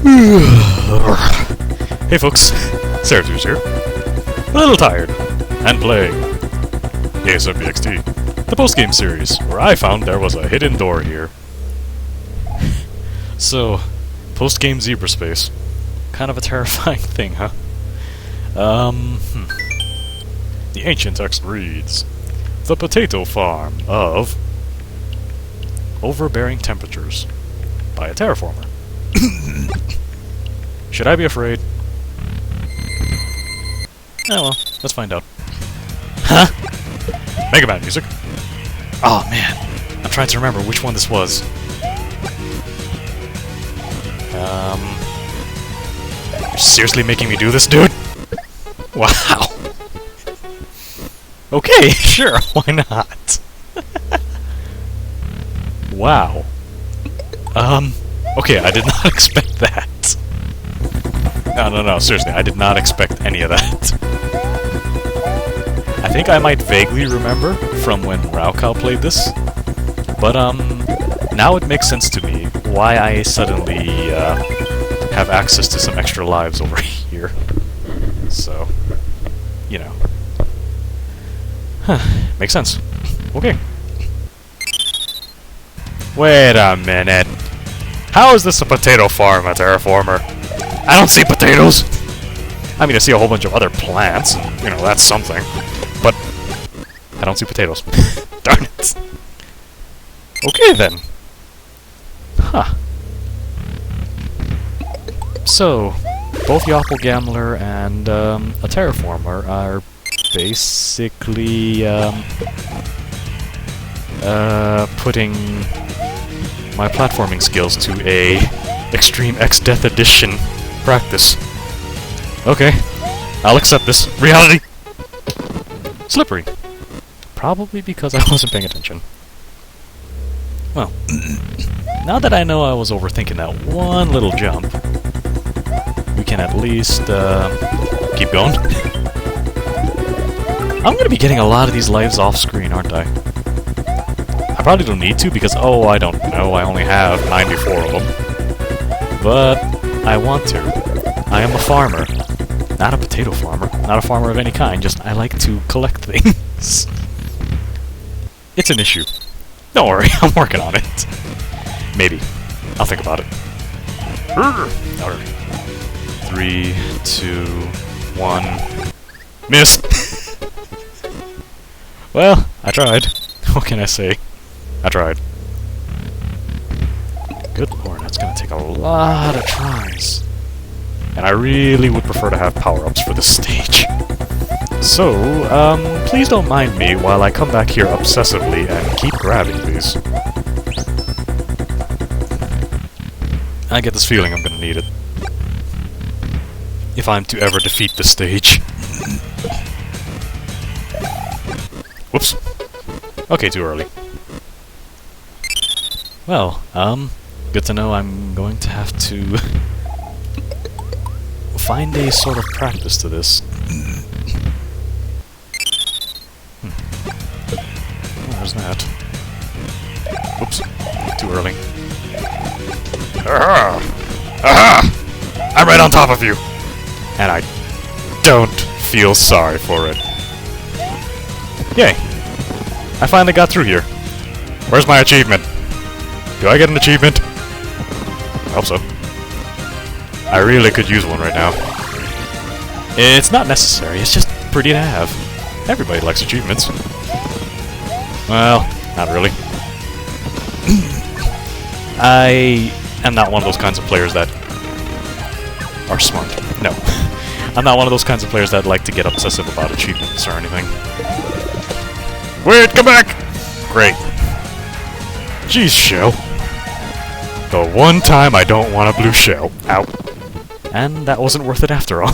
Hey folks, SeraphTearZ here. A little tired, and playing ASMBXT, the post-game series, where I found there was a hidden door here. So, post-game zebra space. Kind of a terrifying thing, huh? The ancient text reads, "The potato farm of overbearing temperatures," by a terraformer. Should I be afraid? Oh well, let's find out. Huh? Mega Man music? Oh man, I'm trying to remember which one this was. You're seriously making me do this, dude? Wow. Okay, sure, why not? Wow. Okay, I did not expect that. No, seriously, I did not expect any of that. I think I might vaguely remember from when Raukal played this, but now it makes sense to me why I suddenly have access to some extra lives over here. So, you know. Huh, makes sense. Okay. Wait a minute. How is this a potato farm, a terraformer? I don't see potatoes! I mean, I see a whole bunch of other plants, and, you know, that's something. But I don't see potatoes. Darn it. Okay, then. Huh. So, both Yoppel Gambler and a terraformer are basically putting my platforming skills to a Extreme X Death Edition practice. Okay, I'll accept this. Reality! Slippery. Probably because I wasn't paying attention. Well, now that I know I was overthinking that one little jump, we can at least keep going. I'm gonna be getting a lot of these lives off screen, aren't I? I probably don't need to because, oh, I don't know, I only have 94 of them. But I want to. I am a farmer. Not a potato farmer. Not a farmer of any kind, just I like to collect things. It's an issue. Don't worry, I'm working on it. Maybe. I'll think about it. Alright. 3, 2, 1. Miss! Well, I tried. What can I say? I tried. Good lord, that's gonna take a lot of tries. And I really would prefer to have power-ups for this stage. So, please don't mind me while I come back here obsessively and keep grabbing these. I get this feeling I'm gonna need it. If I'm to ever defeat this stage. Whoops. Okay, too early. Well, good to know I'm going to have to find a sort of practice to this. Where's that? Oops. Too early. Aha! Aha! I'm right on top of you! And I don't feel sorry for it. Yay! I finally got through here. Where's my achievement? Do I get an achievement? I hope so. I really could use one right now. It's not necessary, it's just pretty to have. Everybody likes achievements. Well, not really. I am not one of those kinds of players that are smart. No. I'm not one of those kinds of players that like to get obsessive about achievements or anything. Wait, come back! Great. Jeez, shell. The one time I don't want a blue shell. Ow. And that wasn't worth it after all.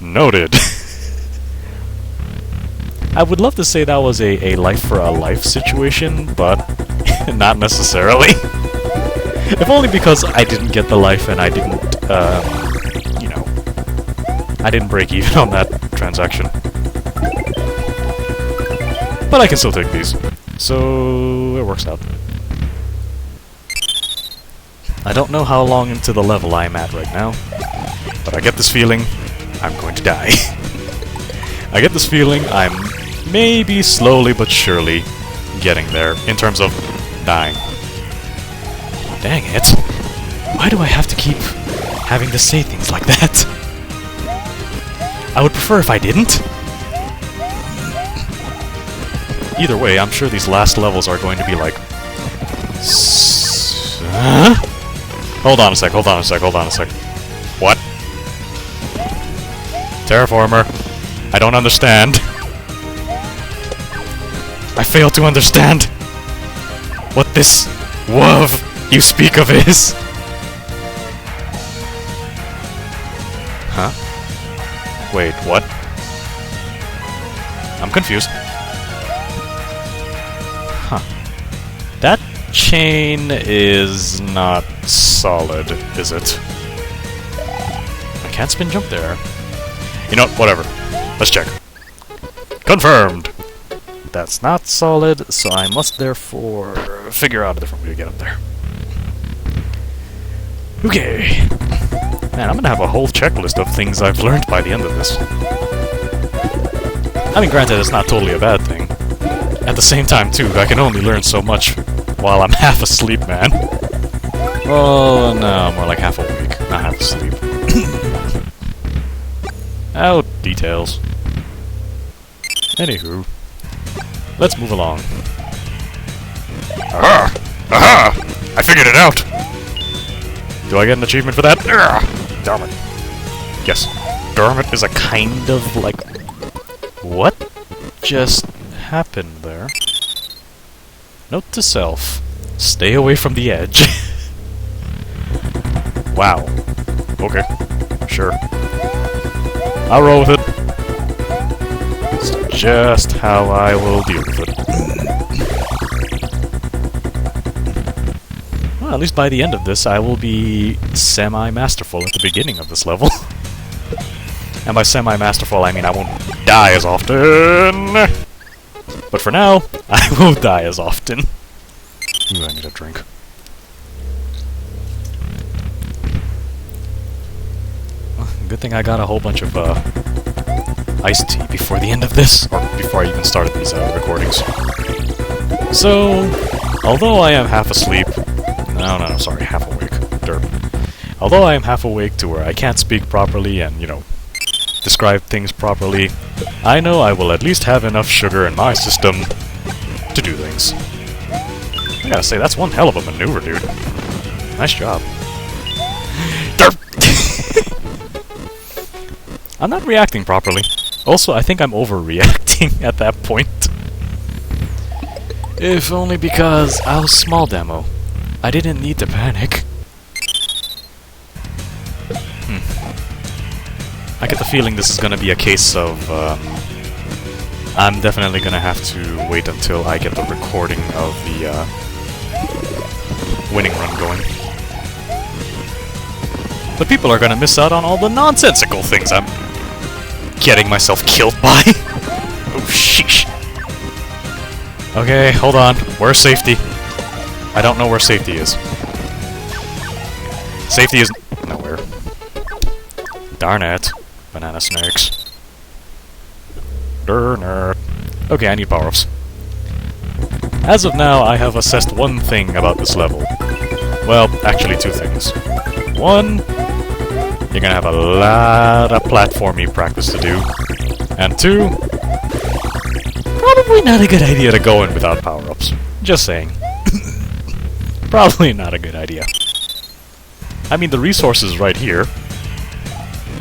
Noted. I would love to say that was a life for a life situation, but not necessarily. If only because I didn't get the life and I didn't, you know, I didn't break even on that transaction. But I can still take these, so it works out. I don't know how long into the level I'm at right now, but I get this feeling I'm going to die. I get this feeling I'm maybe slowly but surely getting there in terms of dying. Dang it. Why do I have to keep having to say things like that? I would prefer if I didn't. Either way, I'm sure these last levels are going to be like... Hold on a sec, hold on a sec, hold on a sec. What? Terraformer. I don't understand. I fail to understand what this WOV you speak of is. Huh? Wait, what? I'm confused. Huh. That chain is not solid, is it? I can't spin jump there. You know what? Whatever. Let's check. Confirmed! That's not solid, so I must therefore figure out a different way to get up there. Okay. Man, I'm gonna have a whole checklist of things I've learned by the end of this. I mean, granted, it's not totally a bad thing. At the same time, too, I can only learn so much while I'm half asleep, man. Oh, no, more like half awake, not half asleep. Oh, details. Anywho, let's move along. Aha! Aha! I figured it out! Do I get an achievement for that? Darn it. Yes. Darn is a kind of like... What just happened there? Note to self. Stay away from the edge. Wow. Okay. Sure. I'll roll with it. It's just how I will deal with it. Well, at least by the end of this, I will be semi-masterful at the beginning of this level. And by semi-masterful, I mean I won't die as often. But for now, I will die as often. Ooh, I need a drink. Well, good thing I got a whole bunch of iced tea before the end of this, or before I even started these recordings. So, although I am half asleep, no, sorry, half awake. Derp. Although I am half awake to where I can't speak properly and, you know, describe things properly, I know I will at least have enough sugar in my system to do things. I gotta say, that's one hell of a maneuver, dude. Nice job. Derp! I'm not reacting properly. Also, I think I'm overreacting at that point. If only because I was small demo. I didn't need to panic. I get the feeling this is gonna be a case of, I'm definitely gonna have to wait until I get the recording of the, winning run going. But people are gonna miss out on all the nonsensical things I'm getting myself killed by. Oh, sheesh. Okay, hold on. Where's safety? I don't know where safety is. Safety is nowhere. Darn it. Banana snakes. Darn it. Okay, I need power-ups. As of now, I have assessed one thing about this level. Well, actually two things. One, you're gonna have a lot of platformy practice to do. And two, probably not a good idea to go in without power-ups. Just saying. Probably not a good idea. I mean, the resources right here.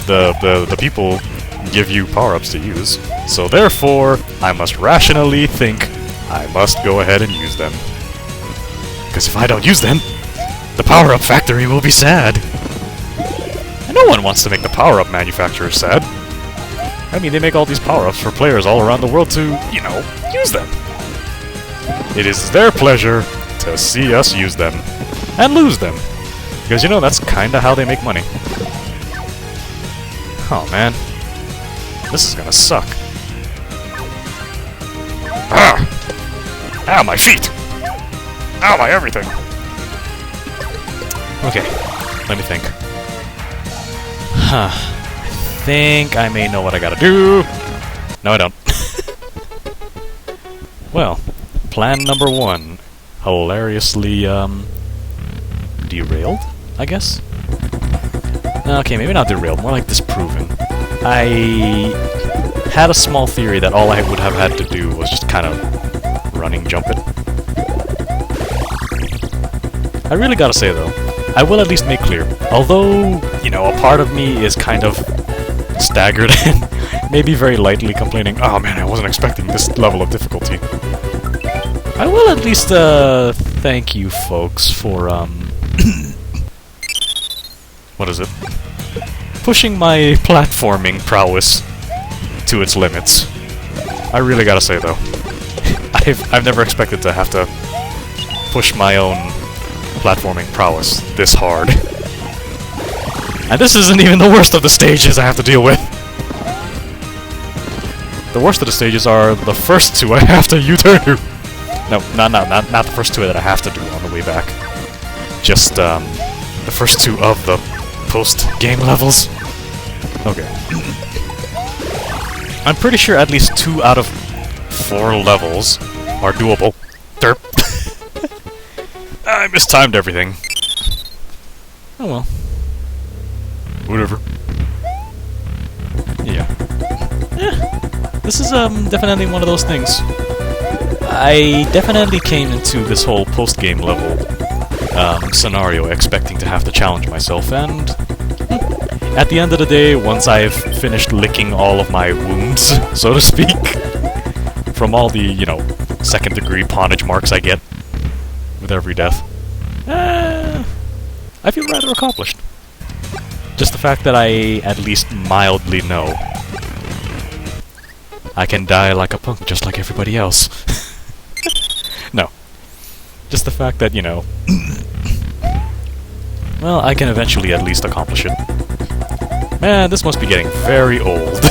The people give you power-ups to use. So therefore, I must rationally think I must go ahead and use them. Because if I don't use them, the power-up factory will be sad. And no one wants to make the power-up manufacturer sad. I mean, they make all these power-ups for players all around the world to, you know, use them. It is their pleasure to see us use them. And lose them. Because, you know, that's kinda how they make money. Oh, man. This is gonna suck. Ah! Ow, my feet! Ow, my everything! Okay, let me think. Huh. I think I may know what I gotta do. No, I don't. Well, plan number 1. Hilariously, derailed, I guess? Okay, maybe not derailed, more like disproven. I had a small theory that all I would have had to do was just kind of running jump it. I really gotta say though, I will at least make clear, although, you know, a part of me is kind of staggered and maybe very lightly complaining, oh man, I wasn't expecting this level of difficulty. I will at least, thank you folks for, what is it? Pushing my platforming prowess to its limits. I really gotta say though, I've never expected to have to push my own platforming prowess this hard. And this isn't even the worst of the stages I have to deal with. The worst of the stages are the first 2 I have to U-turn to. No, not the first 2 that I have to do on the way back. Just, the first 2 of the post-game levels. Okay. I'm pretty sure at least 2 out of 4 levels are doable. Derp. I mistimed everything. Oh well. Whatever. Yeah. This is, definitely one of those things. I definitely came into this whole post-game level scenario expecting to have to challenge myself, and at the end of the day, once I've finished licking all of my wounds, so to speak, from all the, you know, second-degree pawnage marks I get with every death, I feel rather accomplished. Just the fact that I at least mildly know I can die like a punk just like everybody else. No. Just the fact that, you know, well, I can eventually at least accomplish it. Man, this must be getting very old.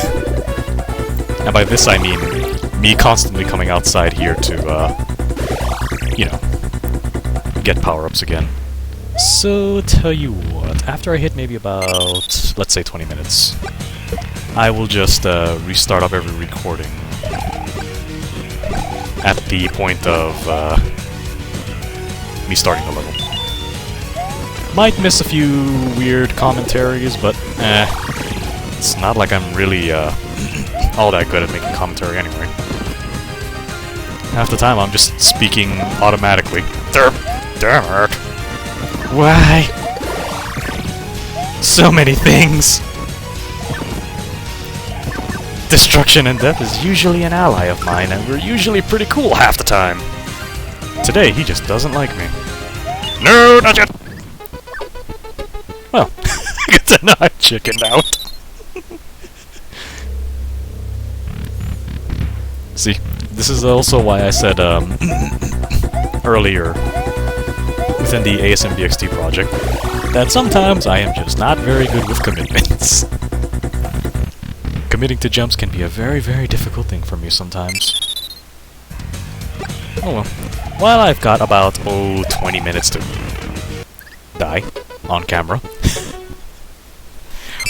And by this I mean me constantly coming outside here to, you know, get power-ups again. So, tell you what, after I hit maybe about, let's say 20 minutes, I will just restart up every recording at the point of me starting the level. Might miss a few weird commentaries, but it's not like I'm really all that good at making commentary anyway. Half the time I'm just speaking automatically. Damn it! Why? So many things! Destruction and death is usually an ally of mine, and we're usually pretty cool half the time. Today, he just doesn't like me. No, not yet! Well, good to know I chickened out. See, this is also why I said, earlier, within the ASMBXT project, that sometimes I am just not very good with commitments. Committing to jumps can be a very, very difficult thing for me sometimes. Oh well. While I've got about, 20 minutes to die on camera.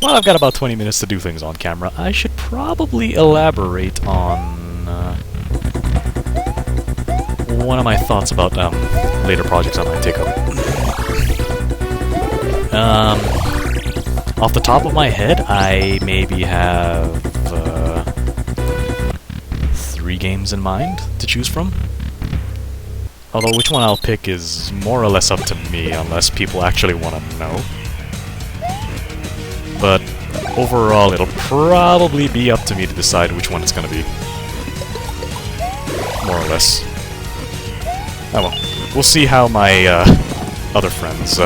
While I've got about 20 minutes to do things on camera, I should probably elaborate on one of my thoughts about later projects I might take up. Off the top of my head, I maybe have 3 games in mind to choose from. Although which one I'll pick is more or less up to me, unless people actually want to know. But overall, it'll probably be up to me to decide which one it's gonna be. More or less. Oh well. We'll see how my other friends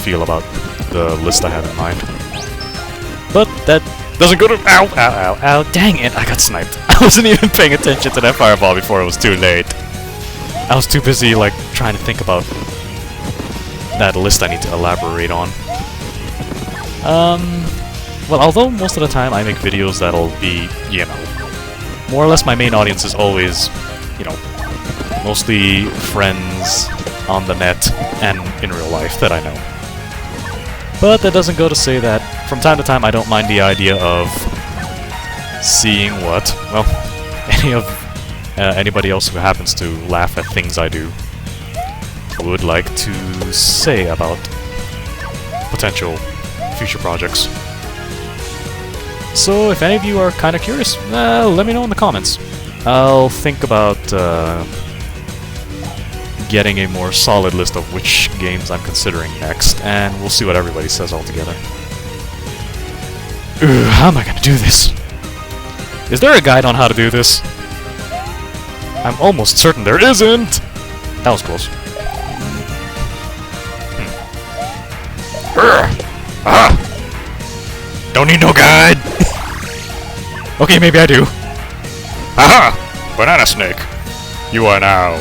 feel about the list I have in mind. But that doesn't go to— ow, ow, ow, ow, dang it, I got sniped. I wasn't even paying attention to that fireball before it was too late. I was too busy, like, trying to think about that list I need to elaborate on. Well, although most of the time I make videos that'll be, you know, more or less my main audience is always, you know, mostly friends on the net and in real life that I know. But that doesn't go to say that from time to time I don't mind the idea of seeing what, well, anybody else who happens to laugh at things I do would like to say about potential future projects. So if any of you are kind of curious, let me know in the comments. I'll think about getting a more solid list of which games I'm considering next, and we'll see what everybody says altogether. How am I gonna do this? Is there a guide on how to do this? I'm almost certain there isn't! That was close. Don't need no guide! Okay, maybe I do. Aha! Banana snake! You are now...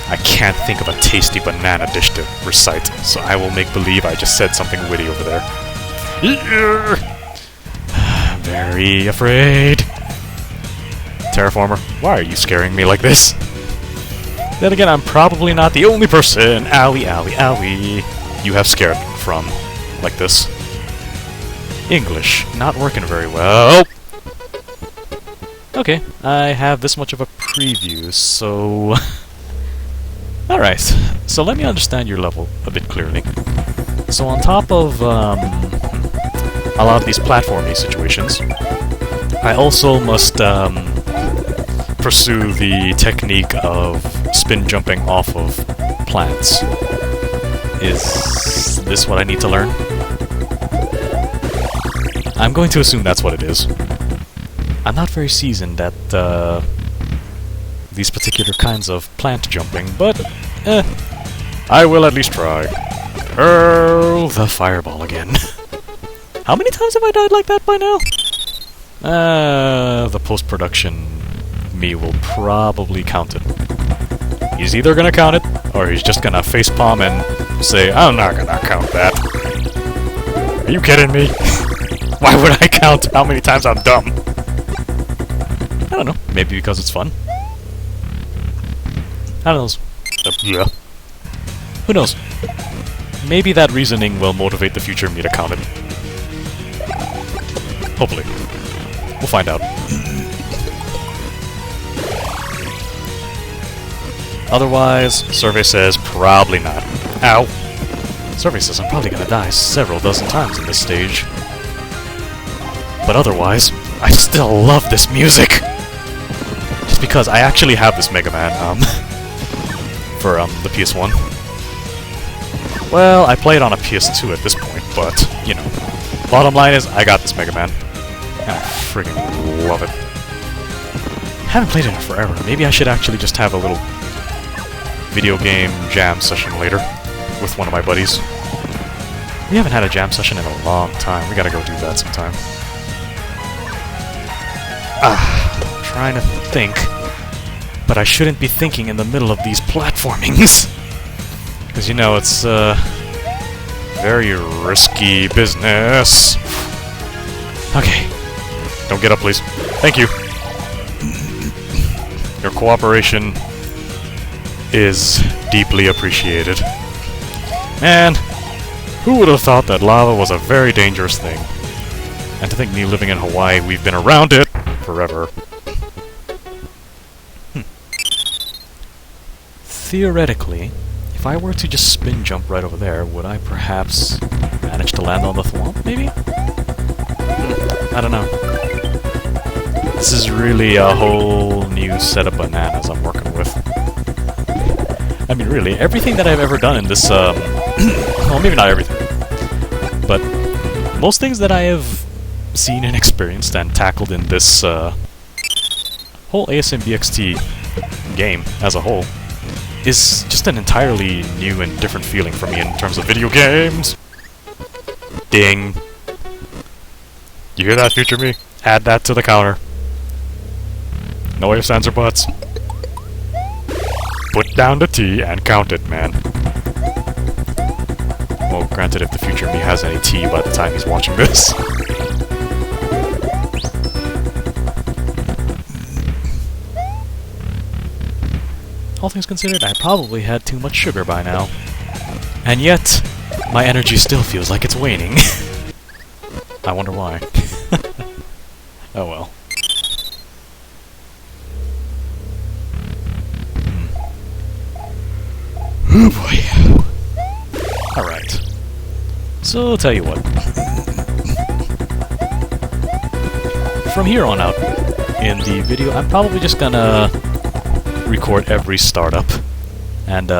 I can't think of a tasty banana dish to recite, so I will make believe I just said something witty over there. I'm very afraid. Terraformer, why are you scaring me like this? Then again, I'm probably not the only person, owie, owie, owie, you have scared from like this. English, not working very well. Okay, I have this much of a preview, so... Alright, so let me understand your level a bit clearly. So on top of a lot of these platformy situations, I also must pursue the technique of spin jumping off of plants. Is this what I need to learn? I'm going to assume that's what it is. I'm not very seasoned at these particular kinds of plant jumping, but I will at least try. Hurl the fireball again. How many times have I died like that by now? The post-production me will probably count it. He's either gonna count it, or he's just gonna facepalm and say, I'm not gonna count that. Are you kidding me? Why would I count how many times I'm dumb? I don't know. Maybe because it's fun. I don't know. Yeah. Who knows? Maybe that reasoning will motivate the future me to count it. Hopefully. We'll find out. Otherwise, survey says probably not. Ow! Survey says I'm probably gonna die several dozen times in this stage. But otherwise, I still love this music! Just because I actually have this Mega Man, for, the PS1. Well, I play it on a PS2 at this point, but, you know. Bottom line is, I got this Mega Man. And I friggin' love it. Haven't played it in forever. Maybe I should actually just have a little video game jam session later with one of my buddies. We haven't had a jam session in a long time. We gotta go do that sometime. I'm trying to think. But I shouldn't be thinking in the middle of these platformings. Because, you know, it's, very risky business. Okay. Don't get up, please. Thank you. Your cooperation is deeply appreciated. Man, who would have thought that lava was a very dangerous thing? And to think me living in Hawaii, we've been around it forever. Theoretically, if I were to just spin jump right over there, would I perhaps manage to land on the thwomp, maybe? I don't know. This is really a whole new set of bananas I'm working with. I mean, really, everything that I've ever done in this, well, maybe not everything, but most things that I have seen and experienced and tackled in this, whole ASMBXT game as a whole is just an entirely new and different feeling for me in terms of video games. Ding. You hear that, future me? Add that to the counter. No ifs, ands, or buts. Put down the tea and count it, man. Well, granted, if the future me has any tea by the time he's watching this. All things considered, I probably had too much sugar by now. And yet, my energy still feels like it's waning. I wonder why. Oh well. Oh boy. Alright. So, I'll tell you what. From here on out, in the video, I'm probably just gonna record every startup and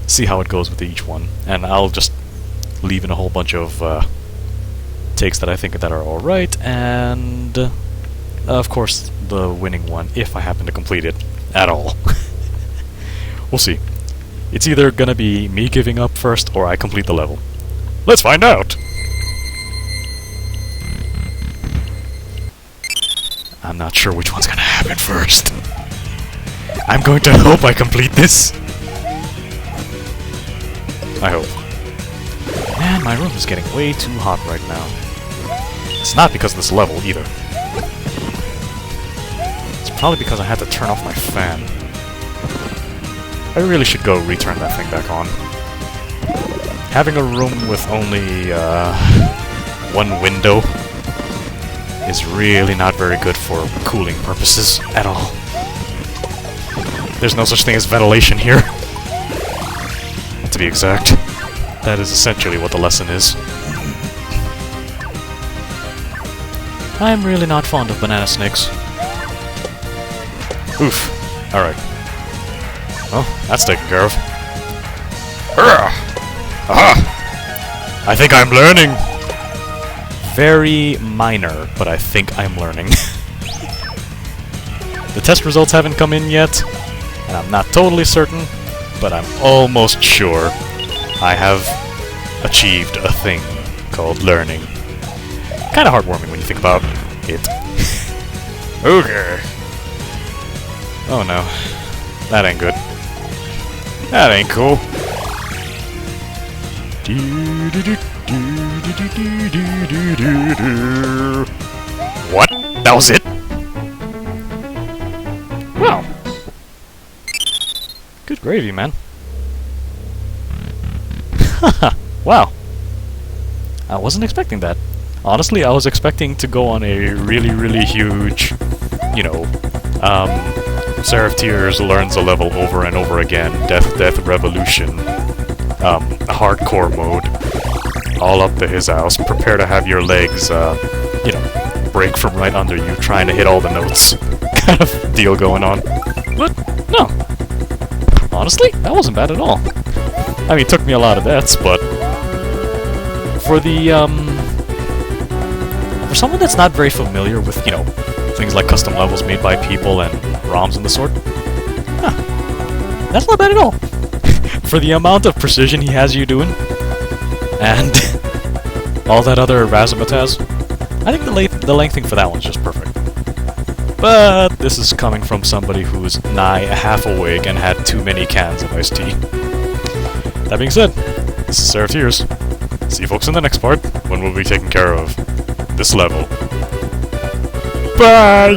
see how it goes with each one. And I'll just leave in a whole bunch of takes that I think that are alright, and of course the winning one, if I happen to complete it at all. We'll see. It's either gonna be me giving up first, or I complete the level. Let's find out! I'm not sure which one's gonna happen first. I'm going to hope I complete this! I hope. Man, my room is getting way too hot right now. It's not because of this level, either. It's probably because I had to turn off my fan. I really should go return that thing back on. Having a room with only, one window is really not very good for cooling purposes at all. There's no such thing as ventilation here. To be exact. That is essentially what the lesson is. I'm really not fond of banana snakes. Oof. Alright. Well, that's taken care of. Aha! I think I'm learning! Very minor, but I think I'm learning. The test results haven't come in yet, and I'm not totally certain, but I'm almost sure I have achieved a thing called learning. Kinda heartwarming when you think about it. Okay. Oh no. That ain't good. That ain't cool. What? That was it? Well. Good gravy, man. Haha. Wow. I wasn't expecting that. Honestly, I was expecting to go on a really, really huge, you know, SeraphTearZ learns a level over and over again, Death Revolution, hardcore mode, all up to his house, prepare to have your legs, you know, break from right under you, trying to hit all the notes, kind of deal going on. But, no. Honestly, that wasn't bad at all. I mean, it took me a lot of deaths, but for the, for someone that's not very familiar with, you know, things like custom levels made by people and ROMs and the sort, huh, that's not bad at all. For the amount of precision he has you doing, and all that other razzmatazz, I think the lengthing for that one's just perfect. But this is coming from somebody who's nigh half awake and had too many cans of iced tea. That being said, this is SeraphTearZ. See you folks in the next part, when we'll be taking care of this level. Bye!